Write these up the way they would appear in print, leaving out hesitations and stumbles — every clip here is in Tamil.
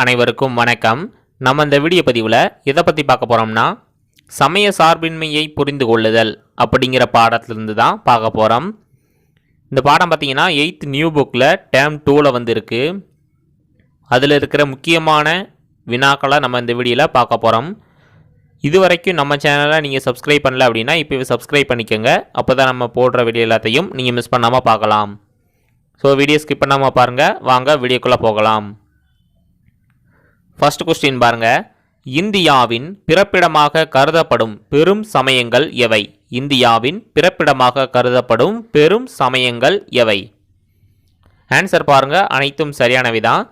அனைவருக்கும் வணக்கம். நம்ம இந்த வீடியோ பதிவில் எதை பற்றி பார்க்க போகிறோம்னா சமய சார்பின்மையை புரிந்து கொள்ளுதல் அப்படிங்கிற பாடத்திலிருந்து தான் பார்க்க போகிறோம். இந்த பாடம் பார்த்திங்கன்னா 8th நியூ புக்கில் டேர்ம் 2ல் வந்து இருக்குது. அதில் இருக்கிற முக்கியமான வினாக்களை நம்ம இந்த வீடியோவில் பார்க்க போகிறோம். இது வரைக்கும் நம்ம சேனலை நீங்கள் சப்ஸ்கிரைப் பண்ணல அப்படின்னா இப்போ சப்ஸ்கிரைப் பண்ணிக்கோங்க. அப்போ தான் நம்ம போடுற வீடியோ எல்லாத்தையும் நீங்கள் மிஸ் பண்ணாமல் பார்க்கலாம். ஸோ வீடியோ ஸ்கிப் பண்ணாமல் பாருங்கள். வாங்க வீடியோக்குள்ளே போகலாம். ஃபர்ஸ்ட் கொஸ்டின் பாருங்க. இந்தியாவின் பிறப்பிடமாக கருதப்படும் பெரும் சமயங்கள் எவை? இந்தியாவின் பிறப்பிடமாக கருதப்படும் பெரும் சமயங்கள் எவை? ஆன்சர் பாருங்க, அனைத்தும் சரியானவைதான்.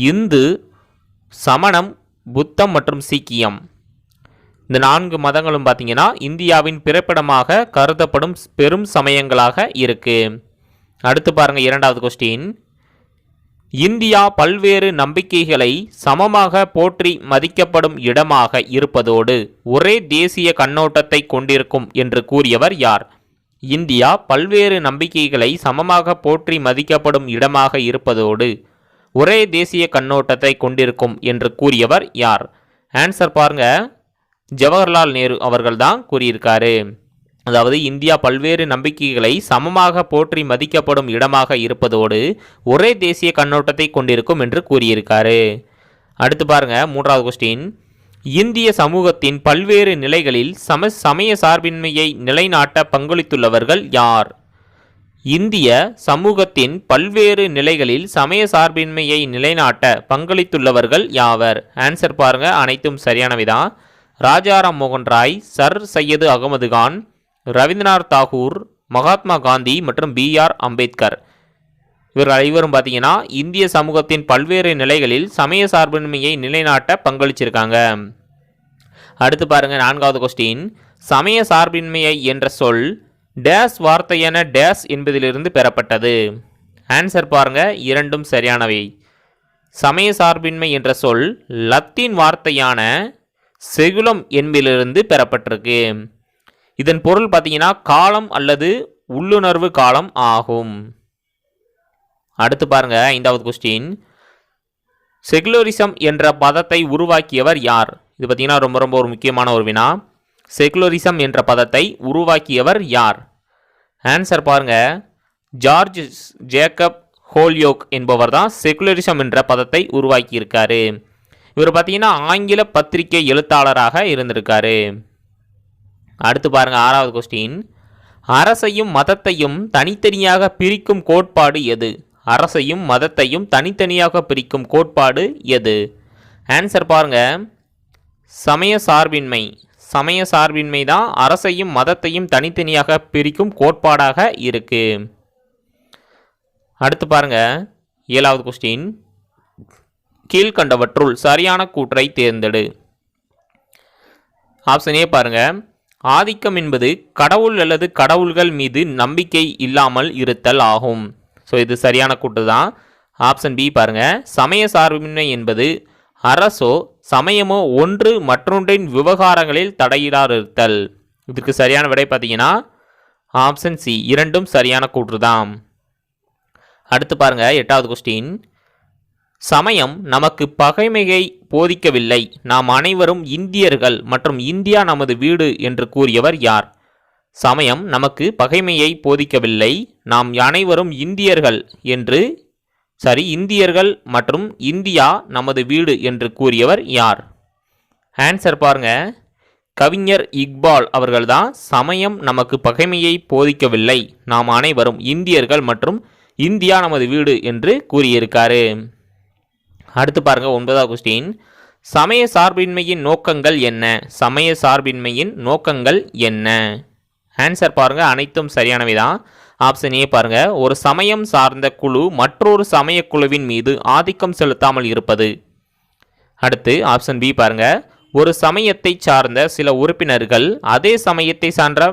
இந்து, சமணம், புத்தம் மற்றும் சீக்கியம். இந்த 4 மதங்களும் பார்த்தீங்கன்னா இந்தியாவின் பிறப்பிடமாக கருதப்படும் பெரும் சமயங்களாக இருக்கு. அடுத்து பாருங்க, 2வது கொஸ்டின். இந்தியா பல்வேறு நம்பிக்கைகளை சமமாக போற்றி மதிக்கப்படும் இடமாக இருப்பதோடு ஒரே தேசிய கண்ணோட்டத்தை கொண்டிருக்கும் என்று கூறியவர் யார்? இந்தியா பல்வேறு நம்பிக்கைகளை சமமாக போற்றி மதிக்கப்படும் இடமாக இருப்பதோடு ஒரே தேசிய கண்ணோட்டத்தை கொண்டிருக்கும் என்று கூறியவர் யார்? ஆன்சர் பாருங்க, ஜவஹர்லால் நேரு அவர்கள் தான் கூறியிருக்காரு. அதாவது இந்தியா பல்வேறு நம்பிக்கைகளை சமமாக போற்றி மதிக்கப்படும் இடமாக இருப்பதோடு ஒரே தேசிய கண்ணோட்டத்தை கொண்டிருக்கும் என்று கூறியிருக்காரு. அடுத்து பாருங்க, 3வது கொஸ்டின். இந்திய சமூகத்தின் பல்வேறு நிலைகளில் சமய சார்பின்மையை நிலைநாட்ட பங்களித்துள்ளவர்கள் யார்? இந்திய சமூகத்தின் பல்வேறு நிலைகளில் சமய சார்பின்மையை நிலைநாட்ட பங்களித்துள்ளவர்கள் யாவர்? ஆன்சர் பாருங்க, அனைத்தும் சரியானவைதான். ராஜாராம் மோகன் ராய், சர் சையது அகமது கான், ரவீந்திரநாத் தாகூர், மகாத்மா காந்தி மற்றும் B.R. அம்பேத்கர். இவர்கள் அனைவரும் பார்த்தீங்கன்னா இந்திய சமூகத்தின் பல்வேறு நிலைகளில் சமய சார்பின்மையை நிலைநாட்ட பங்களிச்சிருக்காங்க. அடுத்து பாருங்க, 4வது கொஸ்டின். சமய சார்பின்மையை என்ற சொல் டேஸ் வார்த்தையான டேஸ் என்பதிலிருந்து பெறப்பட்டது? ஆன்சர் பாருங்க, இரண்டும் சரியானவை. சமய சார்பின்மை என்ற சொல் லத்தீன் வார்த்தையான செகுலம் என்பதிலிருந்து பெறப்பட்டிருக்கு. இதன் பொருள் பார்த்தீங்கன்னா காலம் அல்லது உள்ளுணர்வு காலம் ஆகும். அடுத்து பாருங்க, 5வது கொஸ்டின். செகுலரிசம் என்ற பதத்தை உருவாக்கியவர் யார்? இது பார்த்தீங்கன்னா ரொம்ப ரொம்ப ஒரு முக்கியமான ஒரு வினா. செகுலரிசம் என்ற பதத்தை உருவாக்கியவர் யார்? ஆன்சர் பாருங்க, ஜார்ஜ் ஜேக்கப் ஹோல்யோக் என்பவர் தான் செகுலரிசம் என்ற பதத்தை உருவாக்கியிருக்காரு. இவர் பார்த்தீங்கன்னா ஆங்கில பத்திரிகை எழுத்தாளராக இருந்திருக்காரு. அடுத்து பாருங்க, 6வது கொஸ்டின். அரசையும் மதத்தையும் தனித்தனியாக பிரிக்கும் கோட்பாடு எது? அரசையும் மதத்தையும் தனித்தனியாக பிரிக்கும் கோட்பாடு எது? ஆன்சர் பாருங்க, சமய சார்பின்மை. சமய சார்பின்மை தான் அரசையும் மதத்தையும் தனித்தனியாக பிரிக்கும் கோட்பாடாக இருக்கு. அடுத்து பாருங்க, 7வது கொஸ்டின். கீழ்கண்டவற்றுள் சரியான கூற்றை தேர்ந்தெடு. ஆப்ஷன் ஏ பாருங்க, ஆதிக்கம் என்பது கடவுள் அல்லது கடவுள்கள் மீது நம்பிக்கை இல்லாமல் இருத்தல் ஆகும். ஸோ இது சரியான கூற்று தான். ஆப்ஷன் பி பாருங்க, சமய சார்பின்மை என்பது அரசோ சமயமோ ஒன்று மற்றொன்றின் விவகாரங்களில் தடையிடாது இருத்தல். இதுக்கு சரியான விடை பார்த்தீங்கன்னா ஆப்ஷன் சி, இரண்டும் சரியான கூற்று தான். அடுத்து பாருங்க, 8வது கொஸ்டின். சமயம் நமக்கு பகைமையை போதிக்கவில்லை, நாம் அனைவரும் இந்தியர்கள் மற்றும் இந்தியா நமது வீடு என்று கூறியவர் யார்? சமயம் நமக்கு பகைமையை போதிக்கவில்லை, நாம் அனைவரும் இந்தியர்கள் மற்றும் இந்தியா நமது வீடு என்று கூறியவர் யார்? ஆன்சர் பாருங்க, கவிஞர் இக்பால் அவர்கள்தான் சமயம் நமக்கு பகைமையை போதிக்கவில்லை, நாம் அனைவரும் இந்தியர்கள் மற்றும் இந்தியா நமது வீடு என்று கூறியிருக்காரு. அடுத்து பாருங்க, 9வது கொஸ்டின். சமய சார்பின்மையின் நோக்கங்கள் என்ன? சமய சார்பின்மையின் நோக்கங்கள் என்ன? ஆன்சர் பாருங்க, அனைத்தும் சரியானவைதான். ஆப்ஷன் ஏ பாருங்க, ஒரு சமயம் சார்ந்த குழு மற்றொரு சமய குழுவின் மீது ஆதிக்கம் செலுத்தாமல் இருப்பது. அடுத்து ஆப்ஷன் பி பாருங்க, ஒரு சமயத்தை சார்ந்த சில உறுப்பினர்கள் அதே சமயத்தை சார்ந்த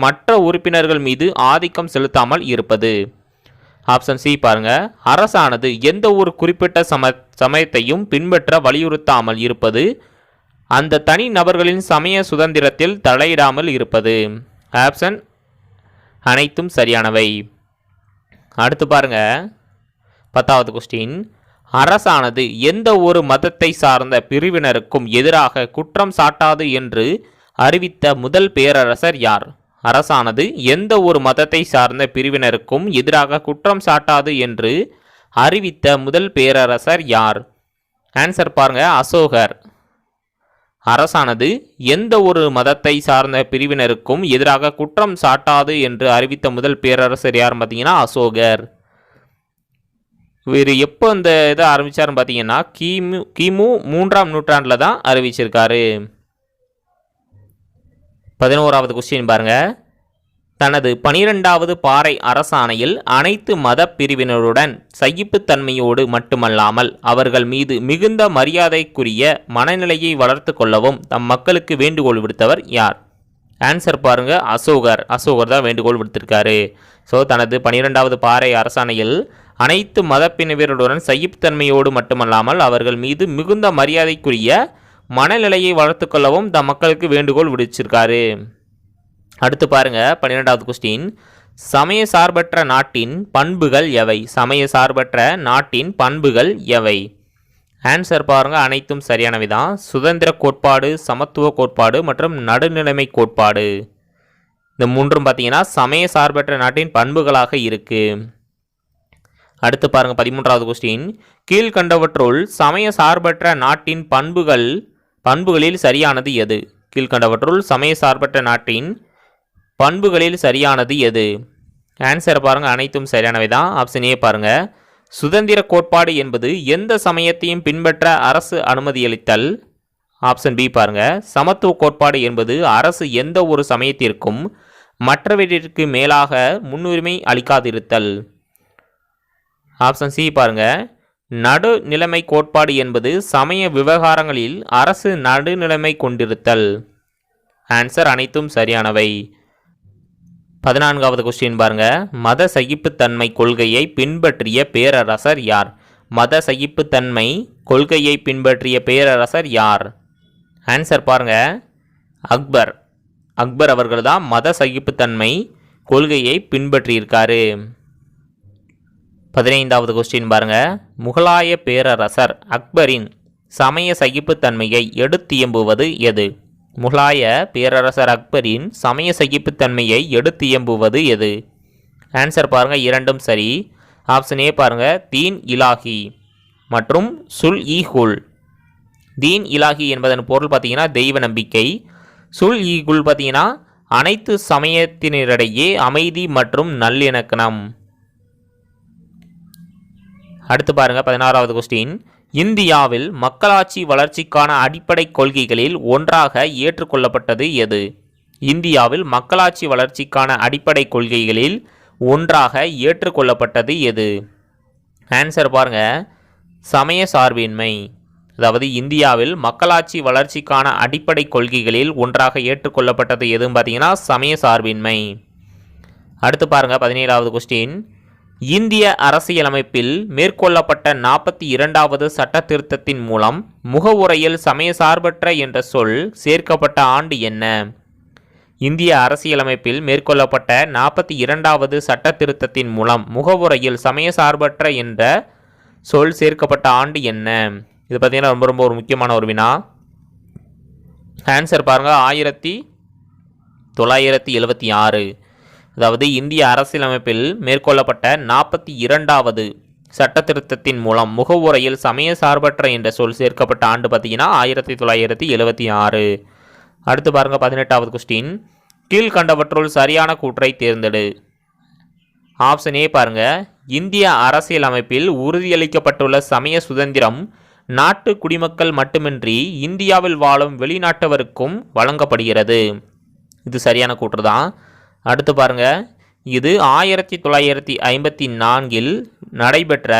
மற்ற உறுப்பினர்கள் மீது ஆதிக்கம் செலுத்தாமல் இருப்பது. ஆப்ஷன் சி பாருங்க, அரசானது எந்த ஒரு குறிப்பிட்ட சமயத்தையும் பின்பற்ற வலியுறுத்தாமல் இருப்பது. அந்த தனி நபர்களின் சமய சுதந்திரத்தில் தலையிடாமல் இருப்பது. ஆப்ஷன் அனைத்தும் சரியானவை. அடுத்து பாருங்க, 10வது கொஸ்டின். அரசானது எந்த ஒரு மதத்தை சார்ந்த பிரிவினருக்கும் எதிராக குற்றம் சாட்டாது என்று அறிவித்த முதல் பேரரசர் யார்? அரசானது எந்த ஒரு மதத்தை சார்ந்த பிரிவினருக்கும் எதிராக குற்றம் சாட்டாது என்று அறிவித்த முதல் பேரரசர் யார்? ஆன்சர் பாருங்க, அசோகர். அரசானது எந்த ஒரு மதத்தை சார்ந்த பிரிவினருக்கும் எதிராக குற்றம் சாட்டாது என்று அறிவித்த முதல் பேரரசர் யார் பார்த்தீங்கன்னா அசோகர். இவர் எப்போ இந்த இதை ஆரம்பித்தார்னு பார்த்தீங்கன்னா கிமு 3ஆம் நூற்றாண்டில் தான் அறிவிச்சிருக்காரு. 11வது கொஸ்டின் பாருங்க. தனது 12வது பாறை அரசாணையில் அனைத்து மத பிரிவினருடன் சகிப்புத்தன்மையோடு மட்டுமல்லாமல் அவர்கள் மீது மிகுந்த மரியாதைக்குரிய மனநிலையை வளர்த்து கொள்ளவும் தம் மக்களுக்கு வேண்டுகோள் விடுத்தவர் யார்? ஆன்சர் பாருங்க, அசோகர். அசோகர் தான் வேண்டுகோள் விடுத்திருக்காரு. ஸோ தனது 12வது பாறை அரசாணையில் அனைத்து மதப்பிரிவினருடன் சகிப்புத்தன்மையோடு மட்டுமல்லாமல் அவர்கள் மீது மிகுந்த மரியாதைக்குரிய மனநிலையை வளர்த்து கொள்ளவும் தம் மக்களுக்கு வேண்டுகோள் விடுச்சிருக்காரு. அடுத்து பாருங்க 12வது கொஸ்டின். சமய சார்பற்ற நாட்டின் பண்புகள் எவை? சமய சார்பற்ற நாட்டின் பண்புகள் எவை? ஆன்சர் பாருங்க, அனைத்தும் சரியானவைதான். சுதந்திர கோட்பாடு, சமத்துவ கோட்பாடு மற்றும் நடுநிலைமை கோட்பாடு. இந்த மூன்றும் பார்த்தீங்கன்னா சமய சார்பற்ற நாட்டின் பண்புகளாக இருக்கு. அடுத்து பாருங்க 13வது கொஸ்டின். கீழ்கண்டவற்றுள் சமய சார்பற்ற நாட்டின் பண்புகளில் சரியானது எது? கீழ்கண்டவற்றுள் சமய சார்பற்ற நாட்டின் பண்புகளில் சரியானது எது? ஆன்சர் பாருங்க, அனைத்தும் சரியானவை தான். ஆப்ஷன் ஏ பாருங்க, சுதந்திர கோட்பாடு என்பது எந்த சமயத்தையும் பின்பற்ற அரசு அனுமதியளித்தல். ஆப்ஷன் பி பாருங்க, சமத்துவ கோட்பாடு என்பது அரசு எந்த ஒரு சமயத்திற்கும் மற்றவற்றிற்கு மேலாக முன்னுரிமை அளிக்காதிருத்தல். ஆப்ஷன் சி பாருங்க, நடுநிலைமை கோட்பாடு என்பது சமய விவகாரங்களில் அரசு நடுநிலைமை கொண்டிருத்தல். ஆன்சர் அனைத்தும் சரியானவை. 14வது கொஸ்டின் பாருங்க. மத சகிப்புத்தன்மை கொள்கையை பின்பற்றிய பேரரசர் யார்? மத சகிப்புத்தன்மை கொள்கையை பின்பற்றிய பேரரசர் யார்? ஆன்சர் பாருங்க, அக்பர். அக்பர் அவர்கள் தான் மத சகிப்புத்தன்மை கொள்கையை பின்பற்றியிருக்காரு. 15வது கொஸ்டின் பாருங்க. முகலாய பேரரசர் அக்பரின் சமய சகிப்புத்தன்மையை எடுத்தியம்புவது எது? முகலாய பேரரசர் அக்பரின் சமய சகிப்புத்தன்மையை எடுத்தியம்புவது எது? ஆன்சர் பாருங்க, இரண்டும் சரி. ஆப்ஷன் ஏ பாருங்க, தீன் இலாஹி மற்றும் சுல் இ குல். தீன் இலாஹி என்பதன் பொருள் பார்த்தீங்கன்னா தெய்வ நம்பிக்கை. சுல் இ குல் பார்த்தீங்கன்னா அனைத்து சமயத்தினரிடையே அமைதி மற்றும் நல்லிணக்கம். அடுத்து பாருங்க 16வது கொஸ்டின். இந்தியாவில் மக்களாட்சி வளர்ச்சிக்கான அடிப்படை கொள்கைகளில் ஒன்றாக ஏற்றுக்கொள்ளப்பட்டது எது? இந்தியாவில் மக்களாட்சி வளர்ச்சிக்கான அடிப்படை கொள்கைகளில் ஒன்றாக ஏற்றுக்கொள்ளப்பட்டது எது? ஆன்சர் பாருங்க, சமய சார்பின்மை. அதாவது இந்தியாவில் மக்களாட்சி வளர்ச்சிக்கான அடிப்படை கொள்கைகளில் ஒன்றாக ஏற்றுக்கொள்ளப்பட்டது எதுன்னு பார்த்தீங்கன்னா சமய சார்பின்மை. அடுத்து பாருங்க 17வது கொஸ்டின். இந்திய அரசியலமைப்பில் மேற்கொள்ளப்பட்ட 42வது சட்ட திருத்தத்தின் மூலம் முகவுரையில் சமய சார்பற்ற என்ற சொல் சேர்க்கப்பட்ட ஆண்டு என்ன? இந்திய அரசியலமைப்பில் மேற்கொள்ளப்பட்ட 42வது சட்ட திருத்தத்தின் மூலம் முகவுரையில் சமய சார்பற்ற என்ற சொல் சேர்க்கப்பட்ட ஆண்டு என்ன? இது பார்த்தீங்கன்னா ரொம்ப ரொம்ப ஒரு முக்கியமான ஒரு வினா. ஆன்சர் பாருங்க, 1976. அதாவது இந்திய அரசியலமைப்பில் மேற்கொள்ளப்பட்ட 42வது சட்ட திருத்தத்தின் மூலம் முகவுரையில் சமய சார்பற்ற என்ற சொல் சேர்க்கப்பட்ட ஆண்டு பார்த்தீங்கன்னா 1976. அடுத்து பாருங்க 18வது கொஸ்டின். கீழ்கண்டவற்றுள் சரியான கூற்றை தேர்ந்தெடு. ஆப்ஷன் ஏ பாருங்க, இந்திய அரசியலமைப்பில் உறுதியளிக்கப்பட்டுள்ள சமய சுதந்திரம் நாட்டு குடிமக்கள் மட்டுமின்றி இந்தியாவில் வாழும் வெளிநாட்டவருக்கும் வழங்கப்படுகிறது. இது சரியான கூற்று தான். அடுத்து பாருங்க, இது 1954 நடைபெற்ற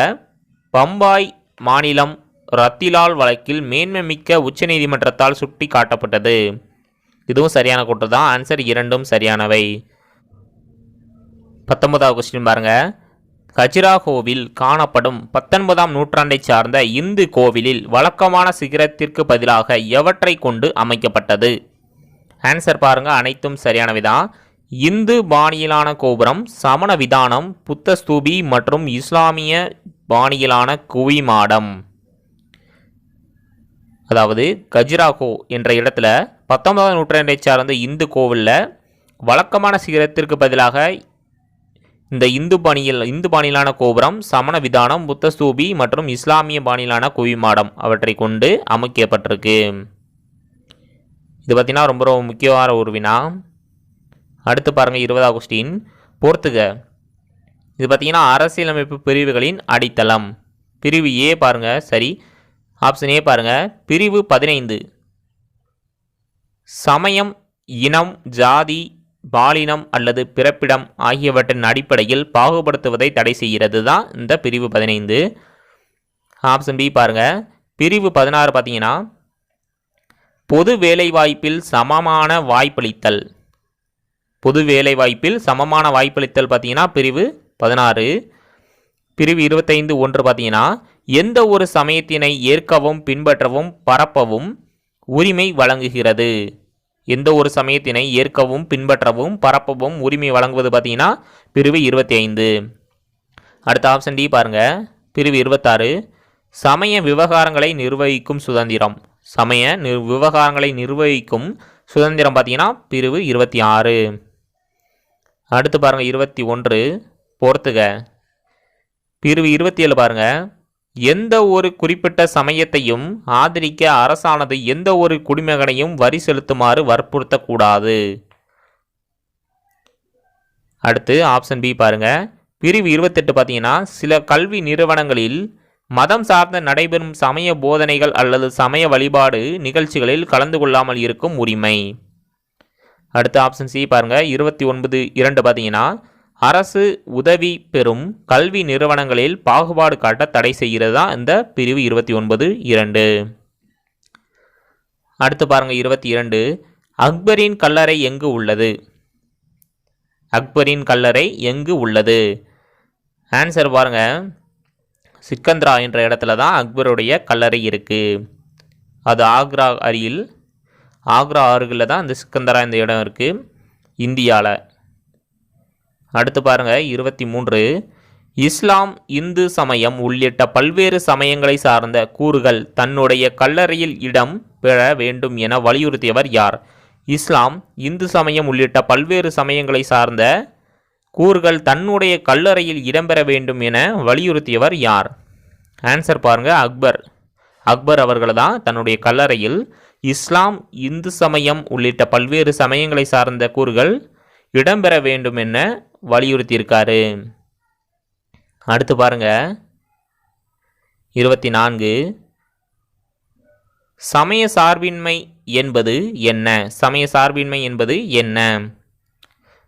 பம்பாய் மாநிலம் ரத்திலால் வழக்கில் மேன்மை மிக்க உச்சநீதிமன்றத்தால் சுட்டி காட்டப்பட்டது. இதுவும் சரியான கூற்று தான். ஆன்சர் இரண்டும் சரியானவை. 19வது கொஸ்டின் பாருங்க. கஜுராஹோவில் காணப்படும் 19ஆம் நூற்றாண்டை சார்ந்த இந்து கோவிலில் வழக்கமான சிகரத்திற்கு பதிலாக எவற்றை கொண்டு அமைக்கப்பட்டது? ஆன்சர் பாருங்க, அனைத்தும் சரியானவைதான். இந்து பாணியிலான கோபுரம், சமண விதானம், புத்த ஸ்தூபி மற்றும் இஸ்லாமிய பாணியிலான குவிமாடம். அதாவது கஜுராஹோ என்ற இடத்துல 19ஆம் நூற்றாண்டை சார்ந்த இந்து கோவிலில் வழக்கமான சிகரத்திற்கு பதிலாக இந்த இந்து பாணியிலான கோபுரம், சமண விதானம், புத்த ஸ்தூபி மற்றும் இஸ்லாமிய பாணியிலான குவிமாடம் அவற்றை கொண்டு அமைக்கப்பட்டிருக்கு. இது பார்த்தீங்கன்னா ரொம்ப ரொம்ப முக்கியமான ஒரு வினா. அடுத்து பாருங்கள் 20ஆம் கொஸ்டின். பொறுத்துக. இது பார்த்தீங்கன்னா அரசியலமைப்பு பிரிவுகளின் அடித்தளம். பிரிவு ஏ பாருங்கள், சரி. ஆப்ஷன் ஏ பாருங்கள். பிரிவு 15 சமயம், இனம், ஜாதி, பாலினம் அல்லது பிறப்பிடம் ஆகியவற்றின் அடிப்படையில் பாகுபடுத்துவதை தடை செய்கிறது தான் இந்த பிரிவு 15. ஆப்ஷன் பி பாருங்கள். பிரிவு 16 பார்த்தீங்கன்னா பொது வேலைவாய்ப்பில் சமமான வாய்ப்பளித்தல். பொது வேலைவாய்ப்பில் சமமான வாய்ப்பளித்தல் பார்த்தீங்கன்னா பிரிவு 16. பிரிவு 25(1) பார்த்தீங்கன்னா எந்த ஒரு சமயத்தினை ஏற்கவும் பின்பற்றவும் பரப்பவும் உரிமை வழங்குகிறது. எந்த ஒரு சமயத்தினை ஏற்கவும் பின்பற்றவும் பரப்பவும் உரிமை வழங்குவது பார்த்தீங்கன்னா பிரிவு 25. அடுத்த ஆப்ஷன் டி பாருங்கள். பிரிவு 26 சமய விவகாரங்களை நிர்வகிக்கும் சுதந்திரம். சமய விவகாரங்களை நிர்வகிக்கும் சுதந்திரம் பார்த்தீங்கன்னா பிரிவு 26. அடுத்து பாருங்கள் 21 பொறுத்துக. பிரிவு 27 பாருங்கள். எந்த ஒரு குறிப்பிட்ட சமயத்தையும் ஆதரிக்க அரசானது எந்த ஒரு குடிமகனையும் வரி செலுத்துமாறு வற்புறுத்தக்கூடாது. அடுத்து ஆப்ஷன் பி பாருங்க. பிரிவு 28 பார்த்தீங்கன்னா சில கல்வி நிறுவனங்களில் மதம் சார்ந்த நடைபெறும் சமய போதனைகள் அல்லது சமய வழிபாடு நிகழ்ச்சிகளில் கலந்து கொள்ளாமல் இருக்கும் உரிமை. அடுத்து ஆப்ஷன் சி பாருங்க. 29(2) பார்த்தீங்கன்னா அரசு உதவி பெறும் கல்வி நிறுவனங்களில் பாகுபாடு காட்ட தடை செய்கிறது தான் இந்த பிரிவு 29(2). அடுத்து பாருங்க 22 அக்பரின் கல்லறை எங்கு உள்ளது. அக்பரின் கல்லறை எங்கு உள்ளது? ஆன்சர் பாருங்க. சிக்கந்திரா என்ற இடத்துல தான் அக்பருடைய கல்லறை இருக்கு. அது ஆக்ரா அருகில் தான் இந்த சிக்கந்தரா இந்த இடம் இருக்கு இந்தியாவில். அடுத்து பாருங்க 23 இஸ்லாம், இந்து சமயம் உள்ளிட்ட பல்வேறு சமயங்களை சார்ந்த கூறுகள் தன்னுடைய கல்லறையில் இடம் பெற வேண்டும் என வலியுறுத்தியவர் யார்? இஸ்லாம், இந்து சமயம் உள்ளிட்ட பல்வேறு சமயங்களை சார்ந்த கூறுகள் தன்னுடைய கல்லறையில் இடம்பெற வேண்டும் என வலியுறுத்தியவர் யார்? ஆன்சர் பாருங்க அக்பர் அவர்கள் தான் தன்னுடைய கல்லறையில் இஸ்லாம், இந்து சமயம் உள்ளிட்ட பல்வேறு சமயங்களை சார்ந்த கூறுகள் இடம்பெற வேண்டும் என வலியுறுத்தியிருக்காரு. அடுத்து பாருங்க 24 சமய சார்பின்மை என்பது என்ன? சமய சார்பின்மை என்பது என்ன?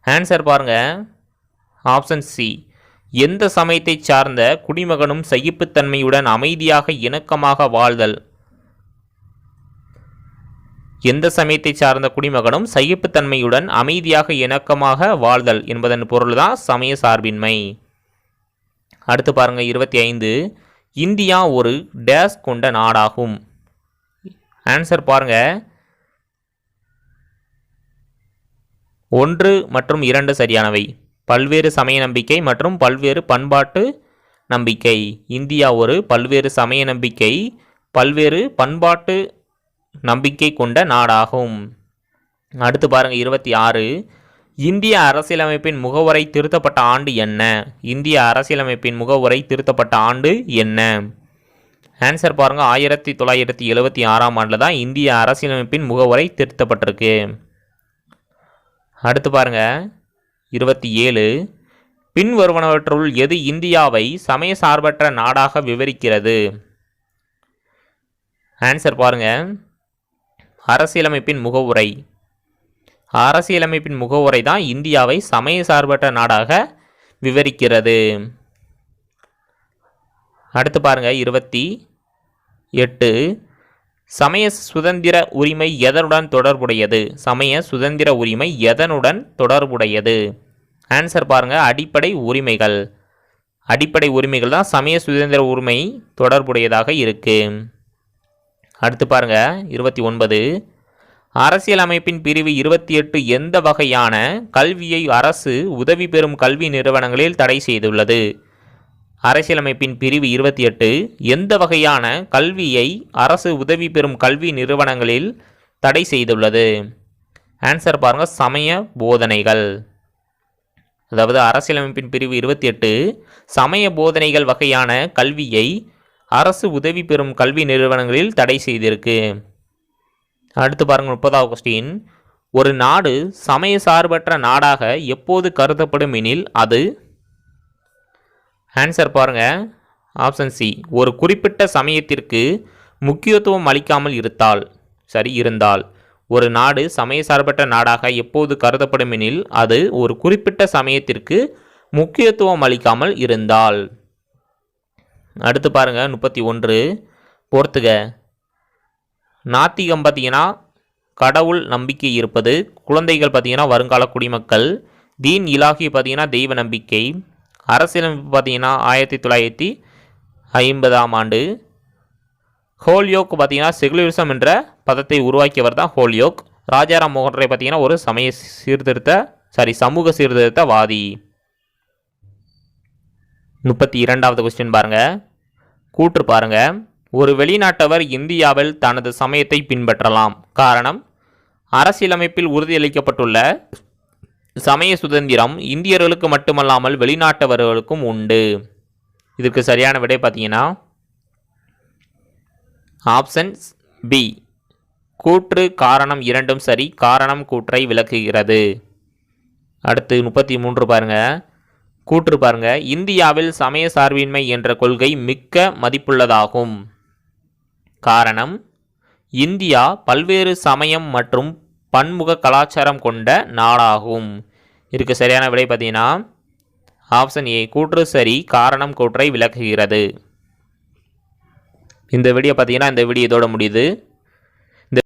ஆன்சர் பாருங்க. ஆப்ஷன் சி எந்த சமயத்தை சார்ந்த குடிமகனும் சகிப்புத்தன்மையுடன் அமைதியாக இணக்கமாக வாழ்தல். எந்த சமயத்தை சார்ந்த குடிமகனும் சகிப்புத்தன்மையுடன் அமைதியாக இணக்கமாக வாழ்தல் என்பதன் பொருள்தான் சமய சார்பின்மை. அடுத்து பாருங்க 25 இந்தியா ஒரு டேஸ் கொண்ட நாடாகும். ஆன்சர் பாருங்க 1 மற்றும் 2 சரியானவை. பல்வேறு சமய நம்பிக்கை மற்றும் பல்வேறு பண்பாட்டு நம்பிக்கை. இந்தியா ஒரு பல்வேறு சமய நம்பிக்கை, பல்வேறு பண்பாட்டு நம்பிக்கை கொண்ட நாடாகும். அடுத்து பாருங்க 26 இந்திய அரசியலமைப்பின் முகவுரை திருத்தப்பட்ட ஆண்டு என்ன? இந்திய அரசியலமைப்பின் முகவுரை திருத்தப்பட்ட ஆண்டு என்ன? ஆன்சர் பாருங்க 1976ஆம் ஆண்டில் தான் இந்திய அரசியலமைப்பின் முகவுரை திருத்தப்பட்டிருக்கு. அடுத்து பாருங்க 27 பின்வருவனவற்றுள் எது இந்தியாவை சமய சார்பற்ற நாடாக விவரிக்கிறது? ஆன்சர் பாருங்க அரசியலமைப்பின் முகவுரை. அரசியலமைப்பின் முகவுரை தான் இந்தியாவை சமய சார்பற்ற நாடாக விவரிக்கிறது. அடுத்து பாருங்க 28 சமய சுதந்திர உரிமை எதனுடன் தொடர்புடையது? சமய சுதந்திர உரிமை எதனுடன் தொடர்புடையது? ஆன்சர் பாருங்க அடிப்படை உரிமைகள். அடிப்படை உரிமைகள் தான் சமய சுதந்திர உரிமை தொடர்புடையதாக இருக்கு. அடுத்து பாருங்க 29 அரசியலமைப்பின் பிரிவு 28 எந்த வகையான கல்வியை அரசு உதவி பெறும் கல்வி நிறுவனங்களில் தடை செய்துள்ளது? அரசியலமைப்பின் பிரிவு 28 எந்த வகையான கல்வியை அரசு உதவி பெறும் கல்வி நிறுவனங்களில் தடை செய்துள்ளது? ஆன்சர் பாருங்க, சமய போதனைகள். அதாவது அரசியலமைப்பின் பிரிவு 28 சமய போதனைகள் வகையான கல்வியை அரசு உதவி பெறும் கல்வி நிறுவனங்களில் தடை செய்திருக்கு. அடுத்து பாருங்க 30வது கொஸ்டின். ஒரு நாடு சமய சார்பற்ற நாடாக எப்போது கருதப்படும் எனில் அது? ஆன்சர் பாருங்க, ஆப்ஷன் சி, ஒரு குறிப்பிட்ட சமயத்திற்கு முக்கியத்துவம் அளிக்காமல் இருந்தால். ஒரு நாடு சமய சார்பற்ற நாடாக எப்போது கருதப்படும் எனில் அது ஒரு குறிப்பிட்ட சமயத்திற்கு முக்கியத்துவம் அளிக்காமல் இருந்தால். அடுத்து பாருங்க 31 பொறுத்துக. நாத்திகம் பார்த்தீங்கன்னா கடவுள் நம்பிக்கை இருப்பது, குழந்தைகள் பார்த்தீங்கன்னா வருங்கால குடிமக்கள், தீன் இலாகி பார்த்தீங்கன்னா தெய்வ நம்பிக்கை, அரசியலமைப்பு பார்த்தீங்கன்னா 1950ஆம் ஆண்டு, ஹோல்யோக் பார்த்தீங்கன்னா செகுலரிசம் என்ற பதத்தை உருவாக்கியவர் தான் ஹோல்யோக். ராஜாராம் மோகன் ராய் பார்த்தீங்கன்னா ஒரு சமூக சீர்திருத்தவாதி. 32வது கொஸ்டின் பாருங்க, கூற்று பாருங்க. ஒரு வெளிநாட்டவர் இந்தியாவில் தனது சமயத்தை பின்பற்றலாம். காரணம், அரசியலமைப்பில் உறுதியளிக்கப்பட்டுள்ள சமய சுதந்திரம் இந்தியர்களுக்கு மட்டுமல்லாமல் வெளிநாட்டவர்களுக்கும் உண்டு. இதுக்கு சரியான விடை பார்த்தீங்கன்னா ஆப்ஷன் பி, கூற்று காரணம் இரண்டும் சரி. காரணம் கூற்றை விளக்குகிறது. அடுத்து 33 பாருங்க, கூற்று பாருங்க. இந்தியாவில் சமய சார்பின்மை என்ற கொள்கை மிக்க மதிப்புள்ளதாகும். காரணம், இந்தியா பல்வேறு சமயம் மற்றும் பன்முக கலாச்சாரம் கொண்ட நாடாகும். இதுக்கு சரியான விடை பார்த்தீங்கன்னா ஆப்ஷன் ஏ, கூற்று சரி. காரணம் கூற்றை விளக்குகிறது. இந்த வீடியோ பார்த்தீங்கன்னா இந்த வீடியோ இதோட முடியுது.